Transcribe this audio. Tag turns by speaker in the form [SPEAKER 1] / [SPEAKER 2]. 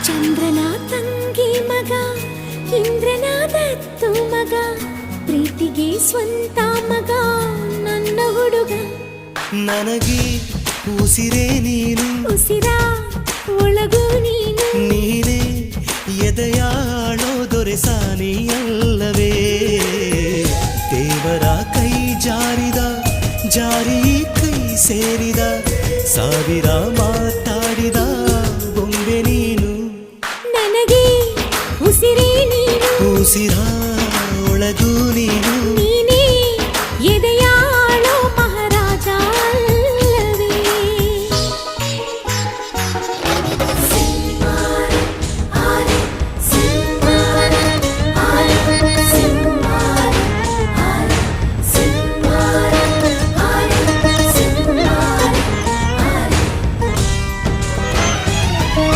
[SPEAKER 1] ಚಂದ್ರನ ತಂಗಿ ಮಗ ಇಂದ್ರನ ದತ್ತು ಮಗ ಪ್ರೀತಿಗೆ ಸ್ವಂತ ಮಗ ನನ್ನ ಹುಡುಗ
[SPEAKER 2] ನನಗೆ ಉಸಿರೇ ನೀನು
[SPEAKER 1] ಉಸಿರ ಒಳಗು ನೀನು
[SPEAKER 2] ನೀನೇ ಎದೆಯಾಳೋ ದೊರೆಸಾನಿಯಲ್ಲವೇ ದೇವರ ಕೈ ಜಾರಿದ ಜಾರಿ ಕೈ ಸೇರಿದ ಸಾವಿರ ಮಾತಾಡಿದ ಬೊಂಬೆ ನೀನು
[SPEAKER 1] ನನಗೆ ಉಸಿರೇ ನೀನು
[SPEAKER 2] ಉಸಿರ